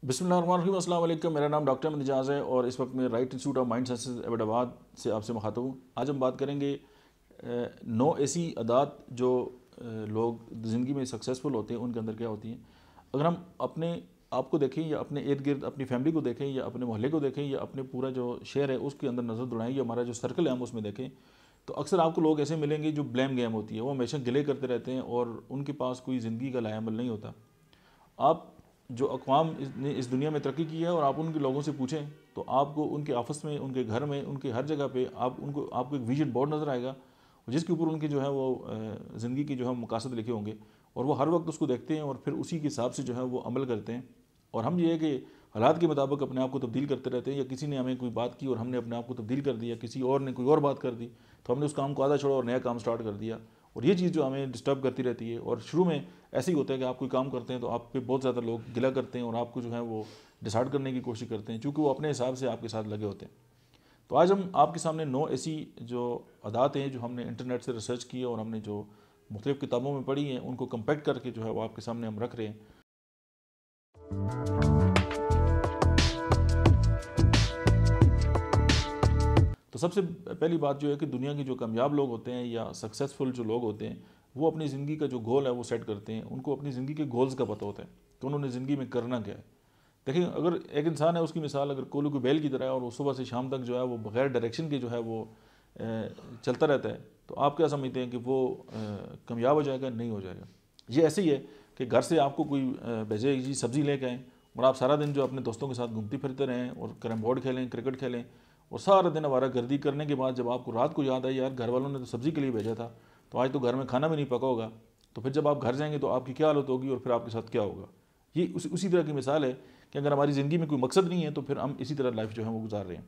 बिस्मिल्लाहिर्रहमानिर्रहीम, अस्सलाम वालेकुम। मेरा नाम डॉक्टर अहमद एजाज़ है और इस वक्त मैं right institute of mind sciences Ahmedabad से आपसे मुखातब हूँ। आज हम बात करेंगे 9 ऐसी आदत जो लोग ज़िंदगी में सक्सेसफुल होते हैं उनके अंदर क्या होती हैं। अगर हम अपने आप को देखें या अपने इर्द गिर्द अपनी फैमिली को देखें या अपने मोहल्ले को देखें या अपने पूरा जो शहर है उसके अंदर नज़र दौड़ाएँ या हमारा जो सर्कल है हम उसमें देखें, तो अक्सर आपको लोग ऐसे मिलेंगे जो ब्लेम गेम होती है, वो हमेशा गिले करते रहते हैं और उनके पास कोई ज़िंदगी का लायामल नहीं होता। आप जो अक़वाम ने इस दुनिया में तरक्की की है और आप उनके लोगों से पूछें तो आपको उनके ऑफिस में, उनके घर में, उनके हर जगह पे आपको एक विजन बोर्ड नज़र आएगा जिसके ऊपर उनके जो है वो ज़िंदगी के जो है मकासद लिखे होंगे और वो हर वक्त उसको देखते हैं और फिर उसी के हिसाब से जो है वो अमल करते हैं। और हम ये है कि हालात के मुताबिक अपने आप को तब्दील करते रहते हैं, या किसी ने हमें कोई बात की और हमने अपने आप को तब्दील कर दिया, किसी और ने कोई और बात कर दी तो हमने उस काम को आधा छोड़ा और नया काम स्टार्ट कर दिया। और ये चीज़ जो हमें डिस्टर्ब करती रहती है। और शुरू में ऐसे ही होता है कि आप कोई काम करते हैं तो आप पे बहुत ज़्यादा लोग गिला करते हैं और आपको जो है वो डिसाइड करने की कोशिश करते हैं, क्योंकि वो अपने हिसाब से आपके साथ लगे होते हैं। तो आज हम आपके सामने 9 ऐसी जो आदत हैं जो हमने इंटरनेट से रिसर्च की है और हमने जो मुख्तलिफ़ किताबों में पढ़ी हैं उनको कंपैक्ट करके जो है वो आपके सामने हम रख रहे हैं। तो सबसे पहली बात जो है कि दुनिया के जो कामयाब लोग होते हैं या सक्सेसफुल जो लोग होते हैं वो अपनी ज़िंदगी का जो गोल है वो सेट करते हैं। उनको अपनी ज़िंदगी के गोल्स का पता होता है कि उन्होंने ज़िंदगी में करना क्या है। देखिए, अगर एक इंसान है, उसकी मिसाल अगर कोल्हू की बैल की तरह है और वो सुबह से शाम तक जो है वो बगैर डायरेक्शन के जो है वो चलता रहता है, तो आप क्या समझते हैं कि वो कामयाब हो जाएगा? नहीं हो जाएगा। ये ऐसे ही है कि घर से आपको कोई भेजे जी सब्ज़ी लेके आएँ और आप सारा दिन जो अपने दोस्तों के साथ घूमते फिरते रहें और कैरम बोर्ड खेलें, क्रिकेट खेलें और सारा दिन आवारागर्दी करने के बाद जब आपको रात को याद आए यार घर वालों ने तो सब्ज़ी के लिए भेजा था, तो आज तो घर में खाना भी नहीं पका होगा, तो फिर जब आप घर जाएंगे तो आपकी क्या हालत होगी और फिर आपके साथ क्या होगा। ये उसी तरह की मिसाल है कि अगर हमारी ज़िंदगी में कोई मकसद नहीं है तो फिर हम इसी तरह लाइफ जो है वो गुजार रहे हैं।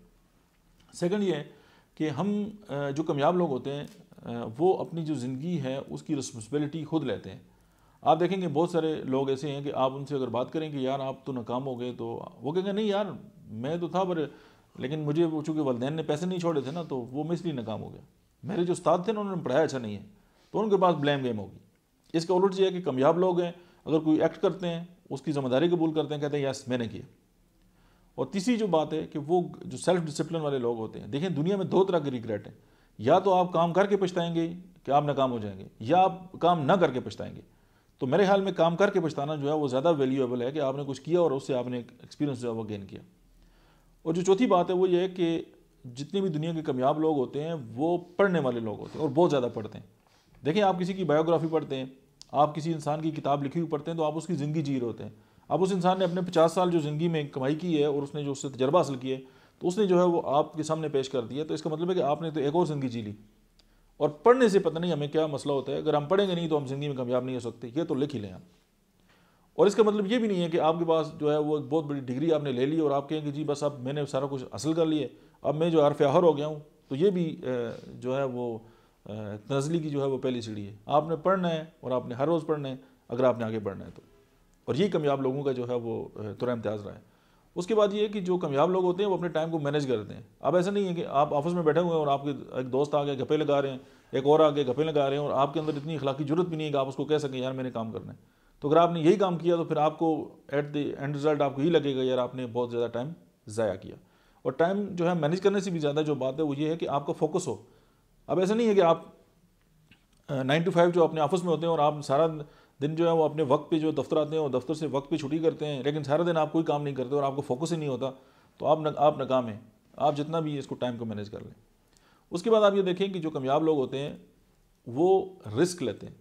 सेकंड ये है कि हम जो कामयाब लोग होते हैं वो अपनी जो ज़िंदगी है उसकी रिस्पॉन्सिबिलिटी खुद लेते हैं। आप देखेंगे बहुत सारे लोग ऐसे हैं कि आप उनसे अगर बात करें कि यार आप तो नाकाम हो गए, तो वो कहेंगे नहीं यार मैं तो था, पर लेकिन मुझे वो चूँकि वालिदैन ने पैसे नहीं छोड़े थे ना, तो वो मैं इसलिए नाकाम हो गया। मेरे जो उस्ताद थे ना उन्होंने पढ़ाया अच्छा नहीं है, तो उनके पास ब्लेम गेम होगी। इसका उलट ये है कि कामयाब लोग हैं, अगर कोई एक्ट करते हैं उसकी जिम्मेदारी कबूल करते हैं, कहते हैं यस मैंने किया। और तीसरी जो बात है कि वो जो सेल्फ डिसिप्लिन वाले लोग होते हैं, देखें दुनिया में 2 तरह के रिग्रेट हैं। या तो आप काम करके पछताएंगे कि आप नाकाम हो जाएंगे, या आप काम ना करके पछताएंगे। तो मेरे ख्याल में काम करके पछताना जो है वो ज़्यादा वैल्यूएबल है कि आपने कुछ किया और उससे आपने एक्सपीरियंस जो है वो गेन किया। और जो चौथी बात है वो ये है कि जितने भी दुनिया के कामयाब लोग होते हैं वो पढ़ने वाले लोग होते हैं और बहुत ज़्यादा पढ़ते हैं। देखिए, आप किसी की बायोग्राफी पढ़ते हैं, आप किसी इंसान की किताब लिखी हुई पढ़ते हैं तो आप उसकी ज़िंदगी जी रहे होते हैं। अब उस इंसान ने अपने 50 साल जो ज़िंदगी में कमाई की है और उसने जो उससे तजर्बा हासिल किया है तो उसने जो है वो आपके सामने पेश कर दिया। तो इसका मतलब है कि आपने तो एक और ज़िंदगी जी ली। और पढ़ने से पता नहीं हमें क्या मसला होता है, अगर हम पढ़ेंगे नहीं तो हम ज़िंदगी में कामयाब नहीं हो सकते, ये तो लिख ही लें आप। और इसका मतलब ये भी नहीं है कि आपके पास जो है वो एक बहुत बड़ी डिग्री आपने ले ली और आप कहें कि जी बस अब मैंने सारा कुछ हासिल कर लिया, अब मैं जो हरफ आहर हो गया हूँ। तो ये भी जो है वो तनज़ली की जो है वो पहली सीढ़ी है। आपने पढ़ना है और आपने हर रोज़ पढ़ना है अगर आपने आगे बढ़ना है तो। और यही कामयाब लोगों का जो है वो तुरा इम्तियाज़ रहा है। उसके बाद ये है कि जो कामयाब लोग होते हैं वो अपने टाइम को मैनेज करते हैं। अब ऐसा नहीं है कि आप ऑफिस में बैठे हुए हैं और आपके एक दोस्त आ गए गप्पे लगा रहे हैं, एक और आगे गप्पे लगा रहे हैं और आपके अंदर इतनी अखलाकी जरूरत भी नहीं है कि आप उसको कह सकें यार मैंने काम करना है। तो अगर आपने यही काम किया तो फिर आपको एट द एंड रिजल्ट आपको यही लगेगा यार आपने बहुत ज़्यादा टाइम ज़ाया किया। और टाइम जो है मैनेज करने से भी ज़्यादा जो बात है वो ये है कि आपका फोकस हो। अब ऐसा नहीं है कि आप 9 to 5 जो अपने ऑफिस में होते हैं और आप सारा दिन जो है वो अपने वक्त पे जो दफ्तर आते हैं और दफ्तर से वक्त पे छुट्टी करते हैं, लेकिन सारा दिन आप कोई काम नहीं करते और आपको फोकस ही नहीं होता, तो आप नाकाम हैं। आप जितना भी इसको टाइम को मैनेज कर लें। उसके बाद आप ये देखें कि जो कामयाब लोग होते हैं वो रिस्क लेते हैं,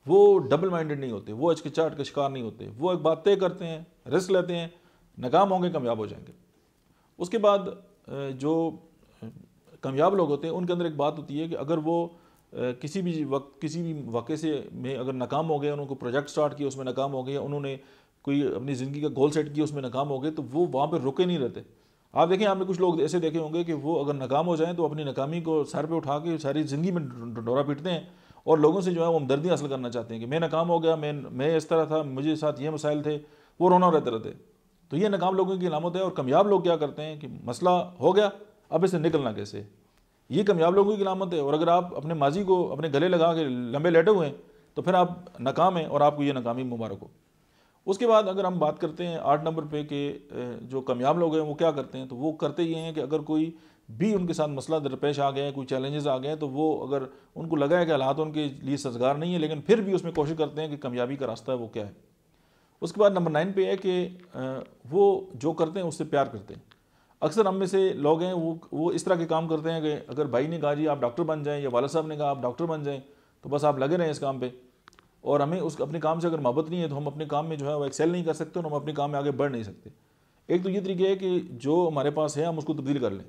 वो डबल माइंडेड नहीं होते, वो हिचकिचाहट का शिकार नहीं होते, वो एक बात तय करते हैं, रिस्क लेते हैं, नाकाम होंगे कामयाब हो जाएंगे। उसके बाद जो कामयाब लोग होते हैं उनके अंदर एक बात होती है कि अगर वो किसी भी वाक़े से में अगर नाकाम हो गए, उनको प्रोजेक्ट स्टार्ट किया उसमें नाकाम हो गए, या उन्होंने कोई अपनी ज़िंदगी का गोल सेट किया उसमें नाकाम हो गए, तो वो वहाँ पर रुके नहीं रहते। आप देखें, आपने कुछ लोग ऐसे देखे होंगे कि वो अगर नाकाम हो जाएं तो अपनी नाकामी को सर पे उठा के सारी ज़िंदगी में डोरा पीटते हैं और लोगों से जो है वो हमदर्दी हासिल करना चाहते हैं कि मैं नाकाम हो गया, मैं इस तरह था, मुझे साथ ये मसाइल थे, वो रोना रहते रहते। तो ये नाकाम लोगों की अलामत है। और कामयाब लोग क्या करते हैं कि मसला हो गया, अब इससे निकलना कैसे, ये कामयाब लोगों की अलामत है। और अगर आप अपने माजी को अपने गले लगा के लंबे लेटे हुए हैं तो फिर आप नाकाम हैं और आपको ये नाकामी मुबारक हो। उसके बाद अगर हम बात करते हैं 8 नंबर पे कि जो कामयाब लोग हैं वो क्या करते हैं, तो वो करते ये हैं कि अगर कोई भी उनके साथ मसला दरपेश आ गया है, कोई चैलेंजेस आ गए हैं, तो वो अगर उनको लगा है कि हालात उनके लिए साजगार नहीं है, लेकिन फिर भी उसमें कोशिश करते हैं कि कामयाबी का रास्ता है वो क्या है। उसके बाद नंबर 9 पे है कि वो जो करते हैं उससे प्यार करते हैं। अक्सर हम में से लोग हैं वो इस तरह के काम करते हैं कि अगर भाई ने कहा जी आप डॉक्टर बन जाएं या वाला साहब ने कहा आप डॉक्टर बन जाएं, तो बस आप लगे रहें इस काम पे, और हमें उस अपने काम से अगर मोहब्बत नहीं है तो हम अपने काम में जो है वो एक्सेल नहीं कर सकते और हम अपने काम में आगे बढ़ नहीं सकते। एक तो ये तरीके है कि जो हमारे पास है हम उसको तब्दील कर लें,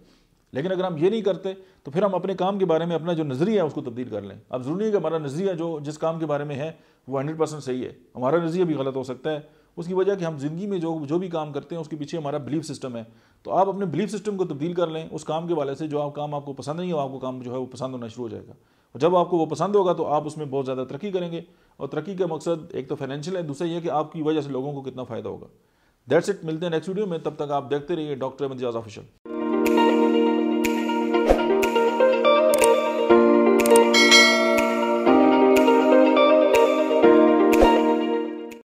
लेकिन अगर हम ये नहीं करते तो फिर हम अपने काम के बारे में अपना जो नज़रिया है उसको तब्दील कर लें। अब ज़रूरी है कि हमारा नज़रिया जो जिस काम के बारे में है वो 100% सही है, हमारा नज़रिया भी गलत हो सकता है। उसकी वजह कि हम ज़िंदगी में जो भी काम करते हैं उसके पीछे हमारा बिलीफ सिस्टम है। तो आप अपने बिलीफ सिस्टम को तब्दील कर लें उस काम के वाले से, जो आप काम आपको पसंद नहीं हो आपको काम जो है वो पसंद होना शुरू हो जाएगा। और जब आपको वो पसंद होगा तो आप उसमें बहुत ज़्यादा तरक्की करेंगे, और तरक्की का मकसद एक तो फाइनेंशियल है, दूसरा ये कि आपकी वजह से लोगों को कितना फ़ायदा होगा। दैट्स इट, मिलते हैं नेक्स्ट वीडियो में, तब तक आप देखते रहिए डॉक्टर अहमद इजाज़ ऑफिशियल।